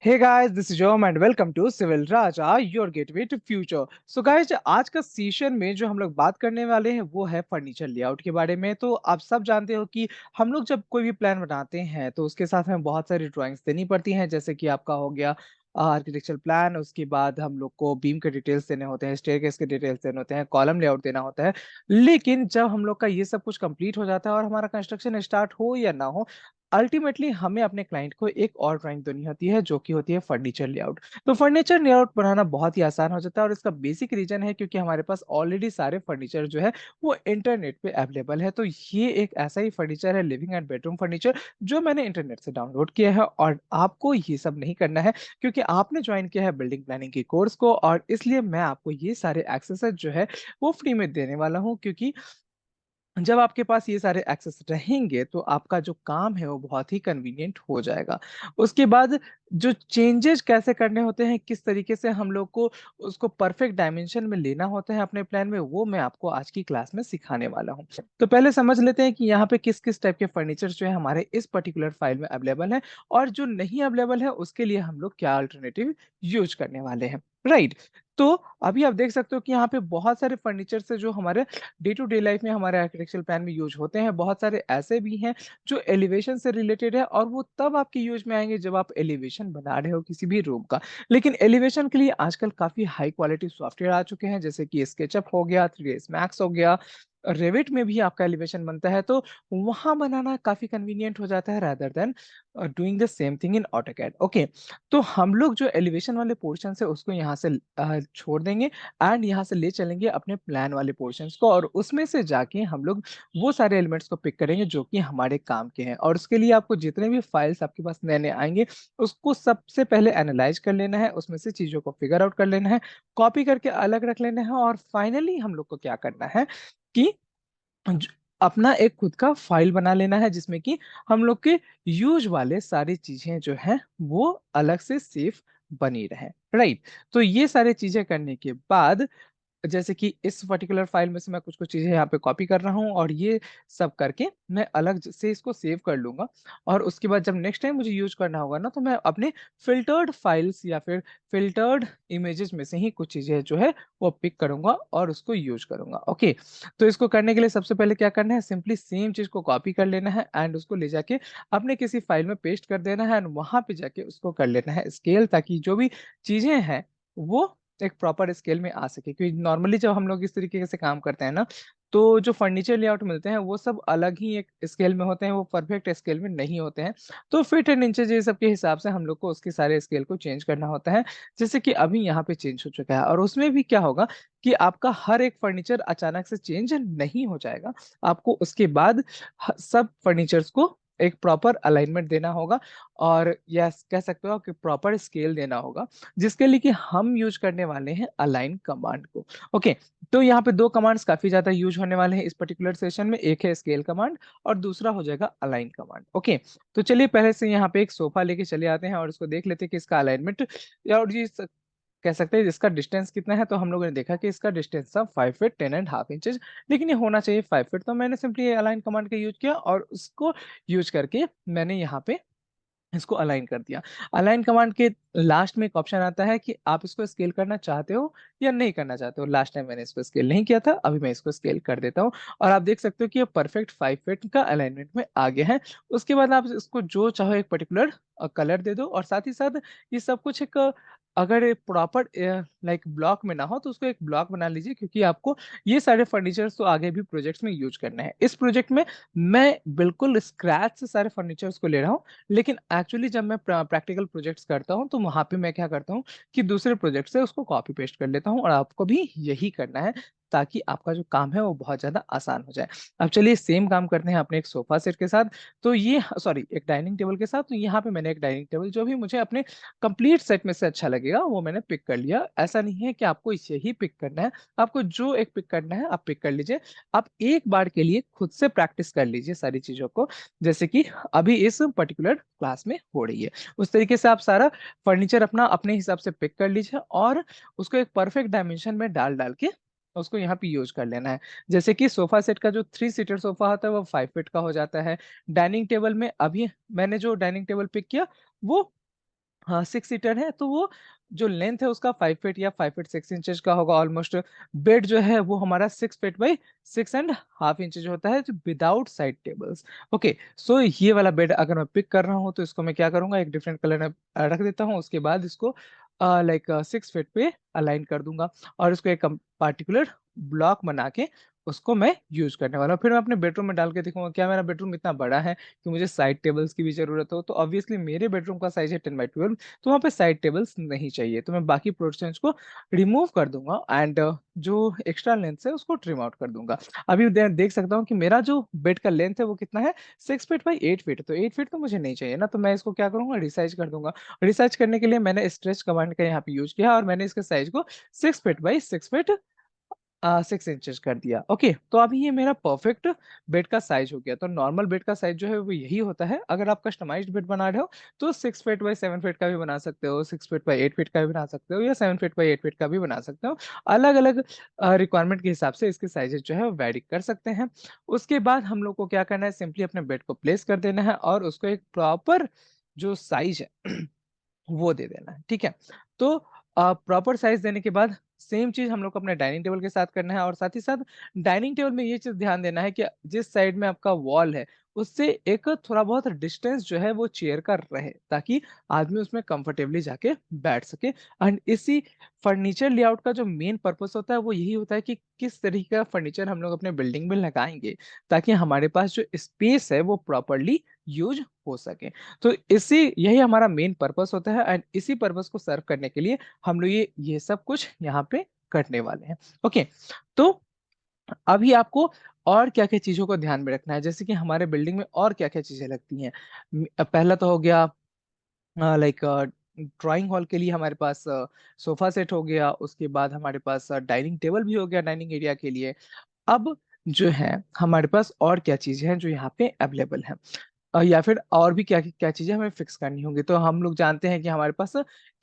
Hey guys, this is Jom and welcome to Civil Raja, your gateway to future. So guys, आज का session में जो हम लोग बात करने वाले हैं वो है फर्नीचर लेआउट के बारे में। तो आप सब जानते हो कि हम लोग जब कोई भी प्लान बनाते हैं तो उसके साथ हमें बहुत सारी ड्राइंग्स देनी पड़ती हैं, जैसे कि आपका हो गया आर्किटेक्चर प्लान। उसके बाद हम लोग को बीम के डिटेल्स देने होते हैं, स्टेयरकेस के डिटेल्स देने होते हैं, कॉलम लेआउट देना होता है। लेकिन जब हम लोग का ये सब कुछ कंप्लीट हो जाता है और हमारा कंस्ट्रक्शन स्टार्ट हो या ना हो, अल्टीमेटली हमें अपने क्लाइंट को एक और ड्राइंग देनी होती है जो कि होती है फर्नीचर लेआउट। तो फर्नीचर लेआउट बनाना बहुत ही आसान हो जाता है और इसका बेसिक रीजन है क्योंकि हमारे पास ऑलरेडी सारे फर्नीचर जो है वो इंटरनेट पे अवेलेबल है। तो ये एक ऐसा ही फर्नीचर है, लिविंग एंड बेडरूम फर्नीचर, जो मैंने इंटरनेट से डाउनलोड किया है। और आपको ये सब नहीं करना है क्योंकि आपने ज्वाइन किया है बिल्डिंग प्लानिंग की कोर्स को, और इसलिए मैं आपको ये सारे एक्सेस जो है वो फ्री में देने वाला हूँ। क्योंकि जब आपके पास ये सारे एक्सेस रहेंगे तो आपका जो काम है वो बहुत ही कन्वीनियंट हो जाएगा। उसके बाद जो चेंजेस कैसे करने होते हैं, किस तरीके से हम लोग को उसको परफेक्ट डायमेंशन में लेना होता है अपने प्लान में, वो मैं आपको आज की क्लास में सिखाने वाला हूँ। तो पहले समझ लेते हैं कि यहाँ पे किस किस टाइप के फर्नीचर जो है हमारे इस पर्टिकुलर फाइल में अवेलेबल है, और जो नहीं अवेलेबल है उसके लिए हम लोग क्या अल्टरनेटिव यूज करने वाले हैं। राइट। तो अभी आप देख सकते हो कि यहाँ पे बहुत सारे फर्नीचर से जो हमारे डे टू डे लाइफ में हमारे आर्किटेक्चरल प्लान में यूज होते हैं। बहुत सारे ऐसे भी हैं जो एलिवेशन से रिलेटेड है, और वो तब आपके यूज में आएंगे जब आप एलिवेशन बना रहे हो किसी भी रूम का। लेकिन एलिवेशन के लिए आजकल काफी हाई क्वालिटी सॉफ्टवेयर आ चुके हैं, जैसे कि स्केचअप हो गया, 3ds मैक्स हो गया, रेविट में भी आपका एलिवेशन बनता है। तो वहां बनाना काफी कन्वीनियंट हो जाता है rather than doing the same thing in AutoCAD. Okay. तो हम लोग जो एलिवेशन वाले पोर्शन है उसको यहाँ से छोड़ देंगे, एंड यहाँ से ले चलेंगे अपने प्लान वाले पोर्शंस को, और उसमें से जाके हम लोग वो सारे एलिमेंट्स को पिक करेंगे जो कि हमारे काम के हैं। और उसके लिए आपको जितने भी फाइल्स आपके पास नए नए आएंगे उसको सबसे पहले एनालाइज कर लेना है, उसमें से चीजों को फिगर आउट कर लेना है, कॉपी करके अलग रख लेना है, और फाइनली हम लोग को क्या करना है कि ज- अपना एक खुद का फाइल बना लेना है जिसमें कि हम लोग के यूज वाले सारी चीजें जो हैं वो अलग से सेफ बनी रहे। राइट। तो ये सारी चीजें करने के बाद, जैसे कि इस पर्टिकुलर फाइल में से मैं कुछ कुछ चीजें यहाँ पे कॉपी कर रहा हूँ, और ये सब करके मैं अलग से इसको सेव कर लूंगा। और उसके बाद जब नेक्स्ट टाइम मुझे यूज करना होगा ना, तो मैं अपने फिल्टर्ड फाइल्स या फिर फिल्टर्ड इमेजेस में से ही कुछ चीजें जो है वो पिक करूंगा और उसको यूज करूंगा। ओके। तो इसको करने के लिए सबसे पहले क्या करना है, सिंपली सेम चीज को कॉपी कर लेना है एंड उसको ले जाके अपने किसी फाइल में पेस्ट कर देना है, एंड वहां पे जाके उसको कर लेना है स्केल, ताकि जो भी चीजें हैं वो एक प्रॉपर स्केल में आ सके। क्योंकि नॉर्मली जब हम लोग इस तरीके से काम करते हैं ना, तो जो फर्नीचर लेआउट मिलते हैं वो सब अलग ही एक स्केल में होते हैं, वो परफेक्ट स्केल में नहीं होते हैं। तो फीट एंड इंचेज ये सब के हिसाब से हम लोग को उसके सारे स्केल को चेंज करना होता है, जैसे कि अभी यहाँ पे चेंज हो चुका है। और उसमें भी क्या होगा कि आपका हर एक फर्नीचर अचानक से चेंज नहीं हो जाएगा। आपको उसके बाद सब फर्नीचर्स को एक प्रॉपर अलाइनमेंट देना होगा, और यस कह सकते हो कि प्रॉपर स्केल देना होगा, जिसके लिए कि हम यूज करने वाले हैं अलाइन कमांड को। ओके। तो यहाँ पे दो कमांड्स काफी ज्यादा यूज होने वाले हैं इस पर्टिकुलर सेशन में, एक है स्केल कमांड और दूसरा हो जाएगा अलाइन कमांड। ओके। तो चलिए पहले से यहाँ पे एक सोफा लेके चले आते हैं और उसको देख लेते हैं कि इसका अलाइनमेंट, या और ये कह सकते हैं इसका डिस्टेंस कितना है। तो हम लोगों ने देखा कि इसका डिस्टेंस था 5 फीट 10.5 इंचेस, लेकिन ये होना चाहिए 5 फीट। तो मैंने सिंपली अलाइन कमांड का यूज किया और उसको यूज करके मैंने यहाँ पे इसको अलाइन कर दिया। अलाइन कमांड के लास्ट में एक ऑप्शन आता है कि आप इसको स्केल करना चाहते हो या नहीं करना चाहते हो। लास्ट टाइम मैंने इसको स्केल नहीं किया था, अभी मैं इसको स्केल कर देता हूँ, और आप देख सकते हो कि ये परफेक्ट 5 फीट का अलाइनमेंट में आ गया है। उसके बाद आप इसको जो चाहो एक पर्टिकुलर कलर दे दो, और साथ ही साथ ये सब कुछ एक अगर प्रॉपर लाइक ब्लॉक में ना हो तो उसको एक ब्लॉक बना लीजिए, क्योंकि आपको ये सारे फर्नीचर्स तो आगे भी प्रोजेक्ट्स में यूज करना है। इस प्रोजेक्ट में मैं बिल्कुल स्क्रैच से सारे फर्नीचर्स को ले रहा हूँ, लेकिन एक्चुअली जब मैं प्रैक्टिकल प्रोजेक्ट्स करता हूँ तो वहां पे मैं क्या करता हूँ कि दूसरे प्रोजेक्ट से उसको कॉपी पेस्ट कर लेता हूँ, और आपको भी यही करना है ताकि आपका जो काम है वो बहुत ज्यादा आसान हो जाए। अब चलिए सेम काम करते हैं अपने एक सोफा सेट के साथ। तो ये सॉरी एक डाइनिंग टेबल के साथ। तो यहाँ पे मैंने एक डाइनिंग टेबल जो भी मुझे अपने कंप्लीट सेट में से अच्छा लगेगा वो मैंने पिक कर लिया। ऐसा नहीं है कि आपको इसे ही पिक करना है, आपको जो एक पिक करना है आप पिक कर लीजिए। आप एक बार के लिए खुद से प्रैक्टिस कर लीजिए सारी चीजों को, जैसे कि अभी इस पर्टिकुलर क्लास में हो रही है। उस तरीके से आप सारा फर्नीचर अपना अपने हिसाब से पिक कर लीजिए, और उसको एक परफेक्ट डायमेंशन में डाल डाल के उसको यहाँ पे यूज कर लेना है। जैसे कि सोफा सेट का जो 3 सीटर सोफा होता है वो 5 फीट का हो जाता है। डाइनिंग टेबल में अभी मैंने जो डाइनिंग टेबल पिक किया वो हाँ, 6 सीटर है, तो वो जो लेंथ है उसका 5 फीट या 5 फीट 6 इंचेस का होगा ऑलमोस्ट। बेड जो है वो हमारा 6 feet by 6 and half inches होता है, जो विदाउट साइड टेबल्स। ओके, सो ये वाला बेड अगर मैं पिक कर रहा हूँ तो इसको मैं क्या करूँगा, एक डिफरेंट कलर में रख देता हूँ। उसके बाद इसको लाइक 6 फीट पे अलाइन कर दूँगा और इसको एक पार्टिकुलर ब्लॉक बना के उसको मैं यूज़ करने वाला हूँ। फिर मैं अपने बेडरूम में डाल के देखूँगा क्या मेरा बेडरूम इतना बड़ा है कि मुझे साइड टेबल्स की भी ज़रूरत हो। तो ऑब्वियसली मेरे बेडरूम का साइज़ है 10 बाय 12, तो वहाँ पे साइड टेबल्स नहीं चाहिए। तो मैं बाकी पोर्शंस को रिमूव कर दूँगा एंड जो एक्स्ट्रा लेंथ है उसको ट्रिम आउट कर दूँगा। अभी देख सकता हूँ कि मेरा जो बेड का लेंथ है वो कितना है, 6 फीट बाय 8 फीट। तो 8 फीट तो मुझे नहीं चाहिए ना, तो मैं इसको क्या करूँगा, रिसाइज़ कर दूँगा। रिसाइज़ करने के लिए मैंने स्ट्रेच कमांड का यहाँ पे यूज़ किया और मैंने इसके साइज़ को 6 फीट बाय 6 फीट 6 इंचेस कर दिया। ओके, तो अभी ये मेरा परफेक्ट बेड का साइज़ हो गया। तो नॉर्मल बेड का साइज़ जो है वो यही होता है। अगर आप कस्टमाइज्ड बेड बना रहे हो तो 6 फीट बाय 7 फीट का भी बना सकते हो, 6 फीट बाय 8 फीट का भी बना सकते हो या 7 फीट बाय 8 फीट का भी बना सकते हो। अलग-अलग रिक्वायरमेंट के हिसाब से इसके साइज़ेज़ जो है वो वैरी कर सकते हैं। उसके बाद हम लोग को क्या करना है, सिंपली अपने बेड को प्लेस कर देना है और उसको एक प्रॉपर जो साइज़ है वो दे देना है, ठीक है? तो प्रॉपर साइज़ देने के बाद सेम चीज़ हम लोग को अपने डाइनिंग टेबल के साथ करना है और साथ ही साथ डाइनिंग टेबल में ये चीज़ ध्यान देना है कि जिस साइड में आपका वॉल है, उससे एक थोड़ा बहुत डिस्टेंस जो है वो चेयर का रहे, ताकि आदमी उसमें कंफर्टेबली जाके बैठ सके। एंड इसी फर्नीचर लेआउट का जो मेन पर्पस होता है वो यही होता है कि किस तरीके का फर्नीचर हम लोग अपने बिल्डिंग में लगाएँगे, ताकि हमारे पास जो स्पेस है वो प्रॉपर्ली यूज़ हो सके। तो इसी यही हमारा मेन पर्पस होता है एंड इसी पर्पस को सर्व करने के लिए हम लोग ये सब कुछ यहाँ पे करने वाले हैं। ओके, तो अभी आपको और क्या-क्या चीज़ों को ध्यान में रखना है, जैसे कि हमारे बिल्डिंग में और क्या-क्या चीज़ें लगती हैं। पहला तो हो गया लाइक ड्राइंग हॉल के लिए हमारे पास सोफ़ा सेट हो गया, उसके बाद हमारे पास डाइनिंग टेबल भी हो गया डाइनिंग एरिया के लिए। अब जो है हमारे पास और क्या चीज़ें हैं जो यहाँ पे अवेलेबल हैं। या फिर और भी क्या क्या चीज़ें हमें फिक्स करनी होंगी। तो हम लोग जानते हैं कि हमारे पास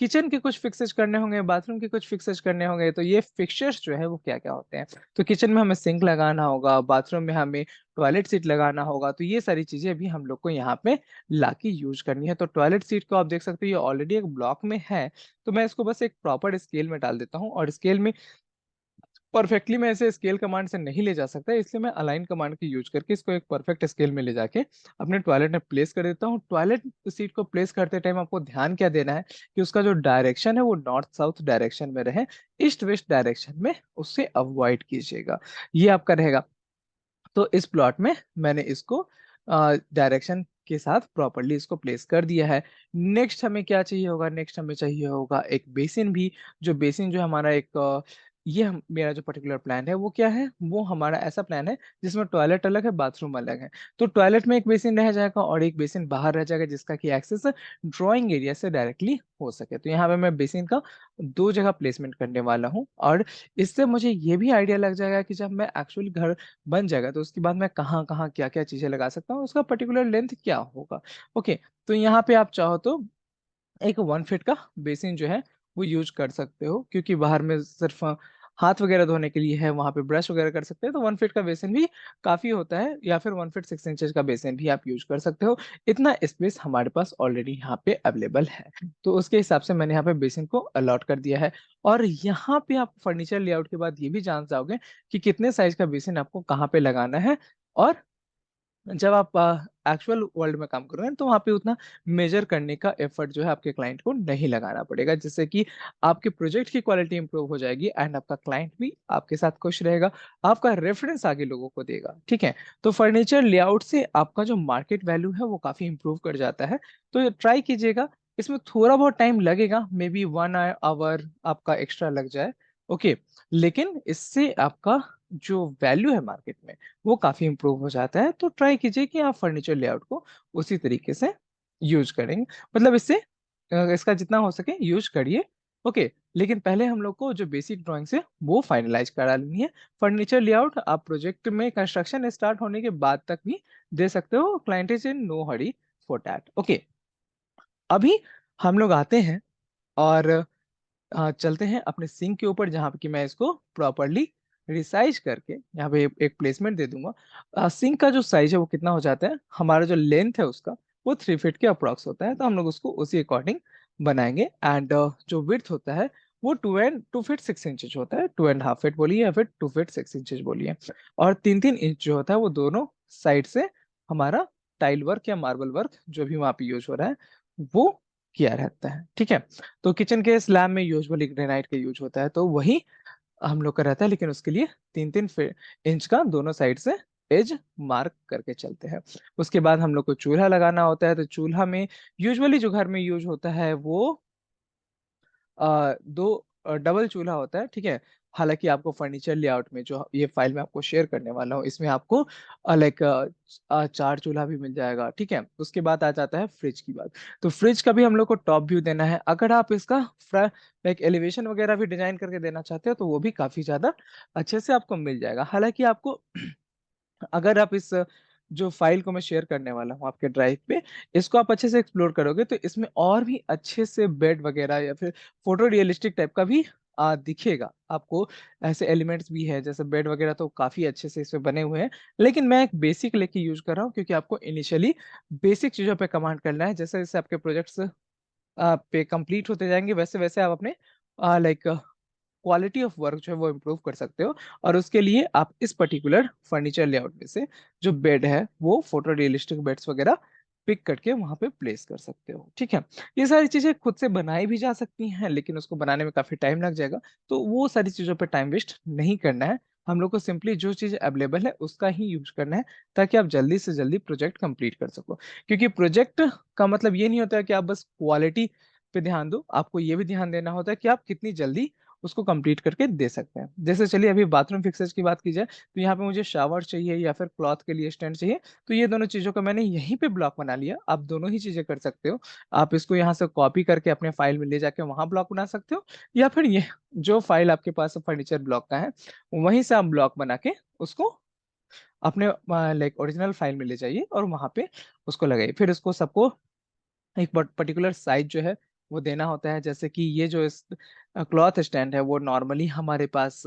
किचन के कुछ फिक्सेस करने होंगे, बाथरूम के कुछ फिक्सेस करने होंगे, तो ये फिक्सचर्स जो है वो क्या-क्या होते हैं। तो किचन में हमें सिंक लगाना होगा, बाथरूम में हमें टॉयलेट सीट लगाना होगा, तो ये सारी चीज़ें भी हम लोग को यहाँ पे लाके यूज़ करनी है। तो टॉयलेट सीट को आप देख सकते हो ये ऑलरेडी एक ब्लॉक में है, तो मैं इसको बस एक प्रॉपर स्केल में डाल देता हूँ और स्केल में परफेक्टली मैं इसे स्केल कमांड से नहीं ले जा सकता, इसलिए मैं अलाइन कमांड की यूज़ करके इसको एक परफेक्ट स्केल में ले जाके अपने टॉयलेट में प्लेस कर देता हूँ। टॉयलेट सीट को प्लेस करते टाइम आपको ध्यान क्या देना है कि उसका जो डायरेक्शन है वो नॉर्थ साउथ डायरेक्शन में रहे, ईस्ट वेस्ट डायरेक्शन में उससे अवॉइड कीजिएगा। ये आपका रहेगा। तो इस प्लॉट में मैंने इसको डायरेक्शन के साथ प्रॉपर्ली इसको प्लेस कर दिया है। नेक्स्ट हमें क्या चाहिए होगा? नेक्स्ट हमें चाहिए होगा एक बेसिन भी, जो बेसिन जो हमारा एक ये हम मेरा जो पर्टिकुलर प्लान है वो क्या है? वो हमारा ऐसा प्लान है जिसमें टॉयलेट अलग है, बाथरूम अलग है। तो टॉयलेट में एक बेसिन रह जाएगा और एक बेसिन बाहर रह जाएगा जिसका कि एक्सेस ड्राइंग एरिया से डायरेक्टली हो सके। तो यहाँ पे मैं बेसिन का 2 जगह प्लेसमेंट करने वाला हूँ और इससे मुझे ये भी आइडिया लग जाएगा कि जब मैं एक्चुअली घर बन जाएगा, तो उसके बाद मैं कहाँ-कहाँ, क्या-क्या चीज़ें लगा सकता हूँ, उसका पर्टिकुलर लेंथ क्या होगा। ओके, तो यहाँ पे आप चाहो तो एक 1 फीट का बेसिन जो है वो यूज़ कर सकते हो, क्योंकि बाहर में सिर्फ़ हाथ वगैरह धोने के लिए है, वहाँ पे ब्रश वगैरह कर सकते हैं, तो 1 फीट का बेसिन भी काफ़ी होता है या फिर 1 फीट 6 इंचेस का बेसिन भी आप यूज़ कर सकते हो। इतना स्पेस हमारे पास ऑलरेडी यहाँ पे अवेलेबल है। तो उसके हिसाब से मैंने यहाँ पे बेसिन को अलॉट कर दिया है और यहाँ पे आप फर्नीचर लेआउट के बाद ये भी जान जाओगे कि कितने साइज़ का बेसिन आपको कहाँ पे लगाना है और जब आप एक्चुअल वर्ल्ड में काम करोगे तो वहाँ पे उतना मेज़र करने का एफर्ट जो है आपके क्लाइंट को नहीं लगाना पड़ेगा, जिससे कि आपके प्रोजेक्ट की क्वालिटी इंप्रूव हो जाएगी एंड आपका क्लाइंट भी आपके साथ खुश रहेगा, आपका रेफरेंस आगे लोगों को देगा, ठीक है? तो फर्नीचर लेआउट से आपका जो मार्केट वैल्यू है वो काफ़ी इंप्रूव कर जाता है, तो ट्राई कीजिएगा। इसमें थोड़ा बहुत टाइम लगेगा, मे बी 1 आवर आपका एक्स्ट्रा लग जाए, ओके? लेकिन इससे आपका जो वैल्यू है मार्केट में वो काफ़ी इम्प्रूव हो जाता है, तो ट्राई कीजिए कि आप फर्नीचर लेआउट को उसी तरीके से यूज़ करेंगे। मतलब इससे इसका जितना हो सके यूज़ करिए, ओके। लेकिन पहले हम लोग को जो बेसिक ड्राइंग्स है, वो फाइनलाइज़ करा लेनी है। फर्नीचर लेआउट आप प्रोजेक्ट में कंस्ट्रक्शन स्टार्ट होने के बाद तक भी दे सकते हो, client is in no hurry for that, okay. अभी हम लोग आते हैं और चलते हैं अपने सिंक के ऊपर, जहाँ पे कि मैं इसको प्रॉपर्ली रिसाइज़ करके यहाँ पे एक प्लेसमेंट दे दूँगा। सिंक का जो साइज़ है वो कितना हो जाता है, हमारा जो लेंथ है उसका वो 3 फीट के अप्रॉक्स होता है, तो हम लोग उसको उसी अकॉर्डिंग बनाएंगे एंड जो विड्थ होता है वो 2 फीट 6 इंचेस होता है, 2.5 फीट बोलिए या फिर 2 फीट 6 इंचेस बोलिए। और 3-3 इंच जो होता है वो दोनों साइड से हमारा टाइल वर्क या मार्बल वर्क जो भी वहाँ पे यूज हो रहा है वो किया रहता है। ठीक है, तो किचन के स्लैब में यूजुअली ग्रेनाइट का यूज होता है, तो वही हम लोग का रहता है, लेकिन उसके लिए 3-3 इंच का दोनों साइड से एज मार्क करके चलते हैं। उसके बाद हम लोग को चूल्हा लगाना होता है, तो चूल्हा में यूजुअली जो घर में यूज होता है वो दो डबल चूल्हा होता है। ठीक है, हालांकि आपको फर्नीचर लेआउट में जो ये फाइल मैं आपको शेयर करने वाला हूँ इसमें आपको लाइक 4 चूल्हा भी मिल जाएगा। ठीक है, उसके बाद आ जाता है फ्रिज की बात। तो फ्रिज का भी हम लोग को टॉप व्यू देना है, अगर आप इसका लाइक एलिवेशन वगैरह भी डिजाइन करके देना चाहते हो तो वो भी काफी ज्यादा अच्छे से आपको मिल जाएगा। हालांकि आपको अगर आप इस जो फाइल को मैं शेयर करने वाला हूँ आपके ड्राइव पे, इसको आप अच्छे से एक्सप्लोर करोगे तो इसमें और भी अच्छे से बेड वगैरह या फिर फोटो रियलिस्टिक टाइप का भी दिखेगा आपको। ऐसे एलिमेंट्स भी है जैसे बेड वगैरह तो काफी अच्छे से इसमें बने हुए हैं, लेकिन मैं एक बेसिक लेके यूज कर रहा हूँ क्योंकि आपको इनिशियली बेसिक चीजों पे कमांड करना है। जैसे जैसे आपके प्रोजेक्ट्स पे कंप्लीट होते जाएंगे वैसे वैसे आप अपने लाइक क्वालिटी ऑफ वर्क जो है वो इम्प्रूव कर सकते हो। और उसके लिए आप इस पर्टिकुलर फर्नीचर लेआउट में से जो बेड है वो फोटो रियलिस्टिक बेड्स वगैरह पिक करके वहां पे प्लेस कर सकते हो। ठीक है, ये सारी चीजें खुद से बनाई भी जा सकती हैं लेकिन उसको बनाने में काफी टाइम लग जाएगा, तो वो सारी चीजों पे टाइम वेस्ट नहीं करना है। हम लोग को सिंपली जो चीज अवेलेबल है उसका ही यूज करना है ताकि आप जल्दी से जल्दी प्रोजेक्ट कंप्लीट कर सको। क्योंकि प्रोजेक्ट का मतलब ये नहीं होता है कि आप बस क्वालिटी पे ध्यान दो, आपको ये भी ध्यान देना होता है कि आप कितनी जल्दी उसको कंप्लीट करके दे सकते हैं। जैसे चलिए अभी बाथरूम फिक्सर्स की बात की जाए, तो यहाँ पे मुझे शावर चाहिए या फिर क्लॉथ के लिए स्टैंड चाहिए, तो ये दोनों चीजों का मैंने यहीं पे ब्लॉक बना लिया। आप दोनों ही चीजें कर सकते हो, आप इसको यहाँ से कॉपी करके अपने फाइल में ले जाके वहां ब्लॉक बना सकते हो, या फिर ये जो फाइल आपके पास फर्नीचर ब्लॉक का है वहीं से आप ब्लॉक बना के उसको अपने लाइक ओरिजिनल फाइल में ले जाइए और वहां पे उसको लगाइए। फिर उसको सबको एक पर्टिकुलर साइज जो है वो देना होता है। जैसे कि ये जो क्लॉथ स्टैंड है वो नॉर्मली हमारे पास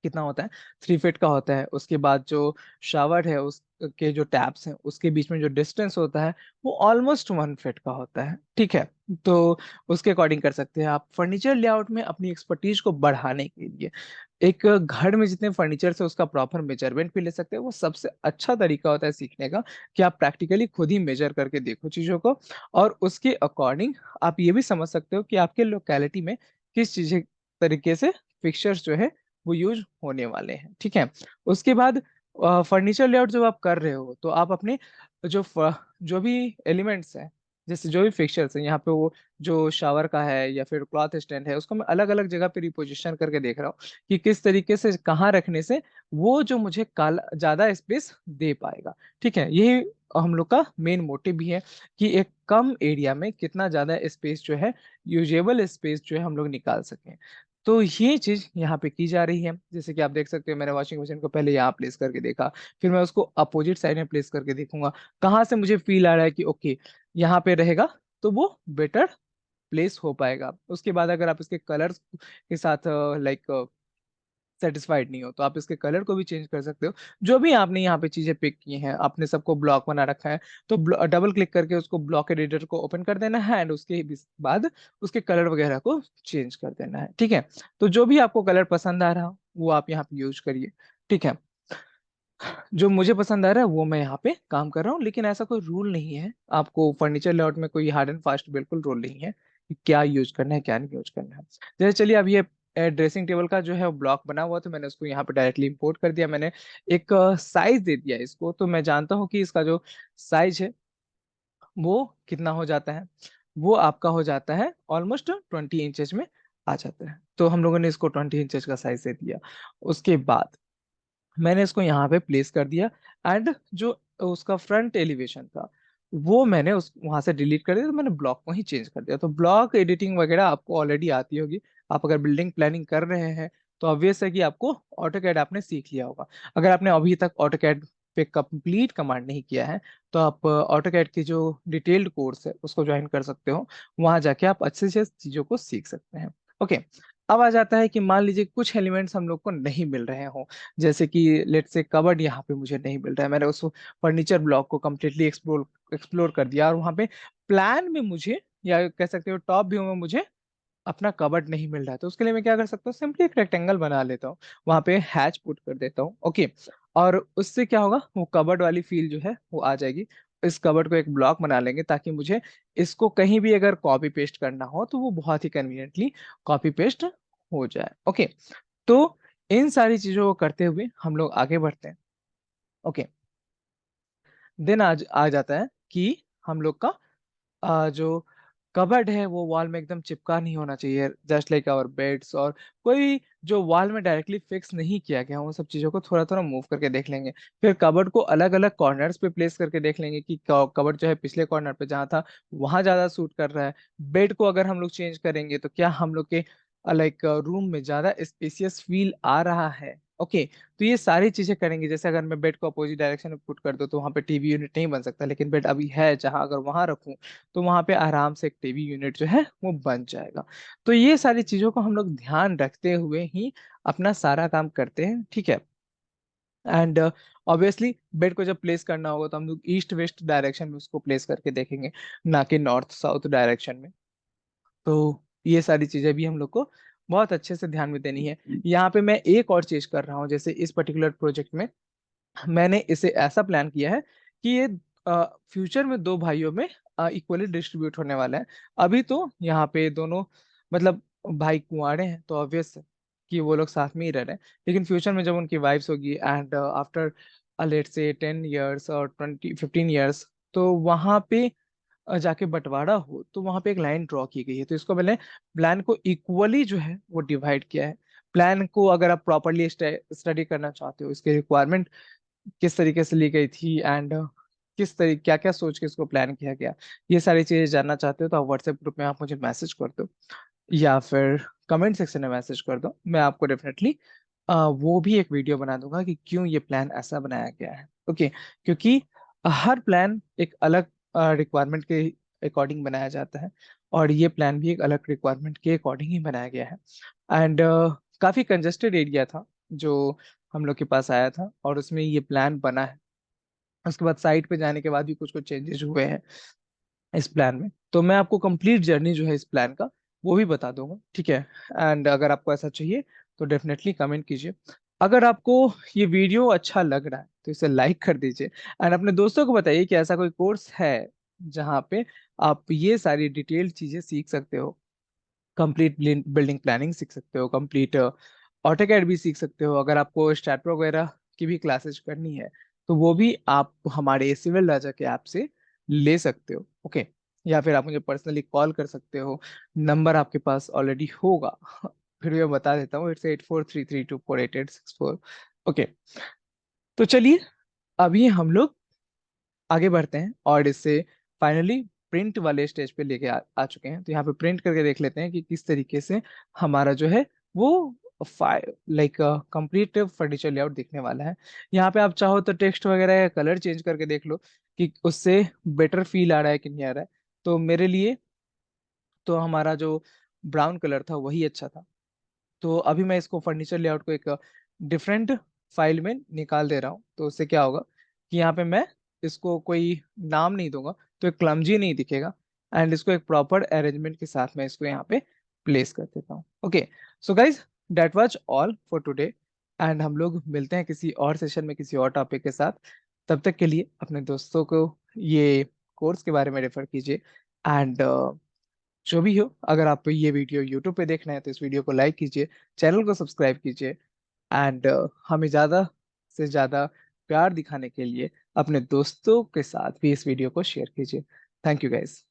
कितना होता है, 3 फीट का होता है। उसके बाद जो शावर है उसके जो टैप्स हैं उसके बीच में जो डिस्टेंस होता है वो ऑलमोस्ट 1 फीट का होता है। ठीक है, तो उसके अकॉर्डिंग कर सकते हैं आप। फर्नीचर लेआउट में अपनी एक्सपर्टीज को बढ़ाने के लिए एक घर में जितने फर्नीचर से उसका प्रॉपर मेजरमेंट भी ले सकते हैं। वो सबसे अच्छा तरीका होता है सीखने का कि आप प्रैक्टिकली खुद ही मेजर करके देखो चीजों को, और उसके अकॉर्डिंग आप ये भी समझ सकते हो कि आपके लोकेलिटी में किस चीज तरीके से फिक्सचर्स जो है वो यूज होने वाले हैं। ठीक है, उसके बाद फर्नीचर लेआउट जब आप कर रहे हो तो आप अपने जो जो भी एलिमेंट्स हैं, जैसे जो भी फिक्सचर्स हैं, यहाँ पे वो जो शावर का है या फिर क्लॉथ स्टैंड है उसको मैं अलग अलग जगह पे रिपोजिशन करके देख रहा हूँ कि किस तरीके से कहाँ रखने से वो जो मुझे काला ज्यादा स्पेस दे पाएगा। ठीक है, यही हम लोग का मेन मोटिव भी है कि एक कम एरिया में कितना ज्यादा स्पेस जो है, यूजेबल स्पेस जो है हम लोग निकाल सकें। तो ये चीज यहाँ पे की जा रही है। जैसे कि आप देख सकते हो मैंने वॉशिंग मशीन को पहले यहाँ प्लेस करके देखा, फिर मैं उसको अपोजिट साइड में प्लेस करके देखूंगा कहाँ से मुझे फील आ रहा है कि ओके यहाँ पे रहेगा तो वो बेटर प्लेस हो पाएगा। उसके बाद अगर आप इसके कलर्स के साथ लाइक सेटिस्फाइड नहीं हो तो आप इसके कलर को भी चेंज कर सकते हो। जो भी आपने यहाँ पे चीजें पिक की हैं, आपने सबको ब्लॉक बना रखा है, तो डबल क्लिक करके उसको ब्लॉक एडिटर को ओपन कर देना है एंड उसके बाद उसके कलर वगैरह को चेंज कर देना है। ठीक है, तो जो भी आपको कलर पसंद आ रहा हो वो आप यहाँ पे यूज करिए। ठीक है, जो मुझे पसंद आ रहा है वो मैं यहाँ पे काम कर रहा हूँ, लेकिन ऐसा कोई रूल नहीं है आपको फर्नीचर लेआउट में, कोई हार्ड एंड फास्ट बिल्कुल रूल नहीं है कि क्या यूज करना है क्या नहीं यूज करना है। जैसे चलिए अब ये ड्रेसिंग टेबल का जो है ब्लॉक बना हुआ तो मैंने उसको यहाँ पे डायरेक्टली इंपोर्ट कर दिया। मैंने एक साइज दे दिया इसको, तो मैं जानता हूँ कि इसका जो साइज है वो कितना हो जाता है। वो आपका हो जाता है ऑलमोस्ट 20 इंचेस में आ जाता है। तो हम लोगों ने इसको 20 इंचेस का साइज दे दिया। उसके बाद मैंने इसको यहाँ पे प्लेस कर दिया एंड जो उसका फ्रंट एलिवेशन था वो मैंने उस वहां से डिलीट कर दिया, तो मैंने ब्लॉक को ही चेंज कर दिया। तो ब्लॉक एडिटिंग वगैरह आपको ऑलरेडी आती होगी, आप अगर बिल्डिंग प्लानिंग कर रहे हैं तो ऑब्वियस है कि आपको ऑटोकैड आपने सीख लिया होगा। अगर आपने अभी तक ऑटोकैड पे कंप्लीट कमांड नहीं किया है तो आप ऑटोकैड की जो डिटेल्ड कोर्स है उसको ज्वाइन कर सकते हो, वहां जाके आप अच्छे से चीजों को सीख सकते हैं। ओके, अब आ जाता है कि मान लीजिए कुछ एलिमेंट्स हम लोग को नहीं मिल रहे हो, जैसे कि लेट से कबर्ड यहाँ पे मुझे नहीं मिल रहा है। मैंने उस फर्नीचर ब्लॉक को कम्प्लीटली एक्सप्लोर एक्सप्लोर कर दिया और वहाँ पे प्लान में मुझे या कह सकते हो टॉप व्यू में मुझे अपना कबर्ड नहीं मिल रहा है, तो उसके लिए मैं क्या कर सकता हूँ, सिंपली एक रेक्टेंगल बना लेता हूँ, वहां पे हैच पुट कर देता हूँ। ओके, और उससे क्या होगा, वो कबर्ड वाली फील जो है वो आ जाएगी। इस कबर्ड को एक ब्लॉक बना लेंगे ताकि मुझे इसको कहीं भी अगर कॉपी पेस्ट करना हो तो वो बहुत ही कन्वीनियंटली कॉपी पेस्ट हो जाए। ओके, तो इन सारी चीजों को करते हुए हम लोग आगे बढ़ते हैं। ओके, देन आज आ जाता है कि हम लोग का जो कबर्ड है वो वॉल में एकदम चिपका नहीं होना चाहिए, जस्ट लाइक आवर बेड्स, और कोई जो वॉल में डायरेक्टली फिक्स नहीं किया गया वो सब चीजों को थोड़ा थोड़ा मूव करके देख लेंगे। फिर कबर्ड को अलग अलग कॉर्नर्स पे प्लेस करके देख लेंगे कि कबर्ड जो है पिछले कॉर्नर पे जहाँ था वहां ज्यादा सूट कर रहा है। बेड को अगर हम लोग चेंज करेंगे तो क्या हम लोग के लाइक रूम में ज्यादा स्पेसियस फील आ रहा है। ओके, तो ये सारी चीजें करेंगे। जैसे अगर मैं बेड को अपोजिट डायरेक्शन में पुट कर दूं तो वहां पे टीवी यूनिट नहीं बन सकता, लेकिन बेड अभी है जहां, अगर वहां रखूं तो वहां पे आराम से एक टीवी यूनिट जो है वो बन जाएगा। तो ये सारी चीजों को हम लोग ध्यान रखते हुए ही अपना सारा काम करते हैं, ठीक है। एंड ऑब्वियसली बेड को जब प्लेस करना होगा तो हम लोग ईस्ट वेस्ट डायरेक्शन में उसको प्लेस करके देखेंगे, ना कि नॉर्थ साउथ डायरेक्शन में। तो ये सारी चीजें भी हम लोग को बहुत अच्छे से ध्यान में देनी है। यहाँ पे मैं एक और चीज कर रहा हूँ, जैसे इस पर्टिकुलर प्रोजेक्ट में मैंने इसे ऐसा प्लान किया है कि ये फ्यूचर में दो भाइयों में इक्वली डिस्ट्रीब्यूट होने वाला है। अभी तो यहाँ पे दोनों मतलब भाई कुंवारे हैं तो ऑब्वियस है कि वो लोग साथ में ही रह रहे हैं, लेकिन फ्यूचर में जब उनकी वाइफ्स होगी एंड आफ्टर लेट से 10 years और 20 15 years, तो वहां पे जाके बंटवारा हो तो वहां पे एक लाइन ड्रॉ की गई है। तो इसको मैंने प्लान को इक्वली जो है वो डिवाइड किया है। प्लान को अगर आप प्रॉपरली स्टडी करना चाहते हो, इसके रिक्वायरमेंट किस तरीके से ली गई थी एंड किस तरीके क्या क्या सोच के इसको प्लान किया गया, ये सारी चीजें जानना चाहते हो तो आप व्हाट्सएप ग्रुप में आप मुझे मैसेज कर दो या फिर कमेंट सेक्शन में मैसेज कर दो। मैं आपको डेफिनेटली वो भी एक वीडियो बना दूंगा कि क्यों ये प्लान ऐसा बनाया गया है। ओके, क्योंकि हर प्लान एक अलग रिक्वायरमेंट के अकॉर्डिंग बनाया जाता है, और ये प्लान भी एक अलग रिक्वायरमेंट के अकॉर्डिंग ही बनाया गया है। एंड काफी कंजेस्टेड एरिया था जो हम लोग के पास आया था और उसमें ये प्लान बना है। उसके बाद साइट पे जाने के बाद भी कुछ कुछ चेंजेस हुए हैं इस प्लान में, तो मैं आपको कंप्लीट जर्नी जो है इस प्लान का वो भी बता दूंगा, ठीक है। एंड अगर आपको ऐसा चाहिए तो डेफिनेटली कमेंट कीजिए। अगर आपको ये वीडियो अच्छा लग रहा है तो इसे लाइक कर दीजिए, एंड अपने दोस्तों को बताइए कि ऐसा कोई कोर्स है जहाँ पे आप ये सारी डिटेल्ड चीजें सीख सकते हो। कंप्लीट बिल्डिंग प्लानिंग सीख सकते हो, कंप्लीट ऑटोकैड भी सीख सकते हो। अगर आपको स्टैटप्रो वगैरह की भी क्लासेस करनी है तो वो भी आप हमारे सिविल राजा के ऐप से ले सकते हो। ओके, या फिर आप मुझे पर्सनली कॉल कर सकते हो, नंबर आपके पास ऑलरेडी होगा। फिर भी मैं बता देता हूँ, इट्स 8433248864। ओके, तो चलिए अभी हम लोग आगे बढ़ते हैं और इससे फाइनली प्रिंट वाले स्टेज पे लेके आ चुके हैं। तो यहाँ पे प्रिंट करके देख लेते हैं कि किस तरीके से हमारा जो है वो लाइक कंप्लीट फर्नीचर लेआउट दिखने वाला है। यहाँ पे आप चाहो तो टेक्स्ट वगैरह का कलर चेंज करके देख लो कि उससे बेटर फील आ रहा है कि नहीं आ रहा है। तो मेरे लिए तो हमारा जो ब्राउन कलर था वही अच्छा था। तो अभी मैं इसको फर्नीचर लेआउट को एक डिफरेंट फाइल में निकाल दे रहा हूँ। तो उससे क्या होगा कि यहाँ पे मैं इसको कोई नाम नहीं दूंगा तो एक क्लमजी नहीं दिखेगा, एंड इसको एक प्रॉपर अरेंजमेंट के साथ मैं इसको यहाँ पे प्लेस कर देता हूँ। Okay, so guys that was all for today, and हम लोग मिलते हैं किसी और सेशन में किसी और टॉपिक के साथ। तब तक के लिए अपने दोस्तों को ये कोर्स के बारे में रेफर कीजिए। एंड जो भी हो, अगर आप ये वीडियो यूट्यूब पे देख रहे हैं तो इस वीडियो को लाइक कीजिए, चैनल को सब्सक्राइब कीजिए, एंड हमें ज़्यादा से ज़्यादा प्यार दिखाने के लिए अपने दोस्तों के साथ भी इस वीडियो को शेयर कीजिए। Thank you guys.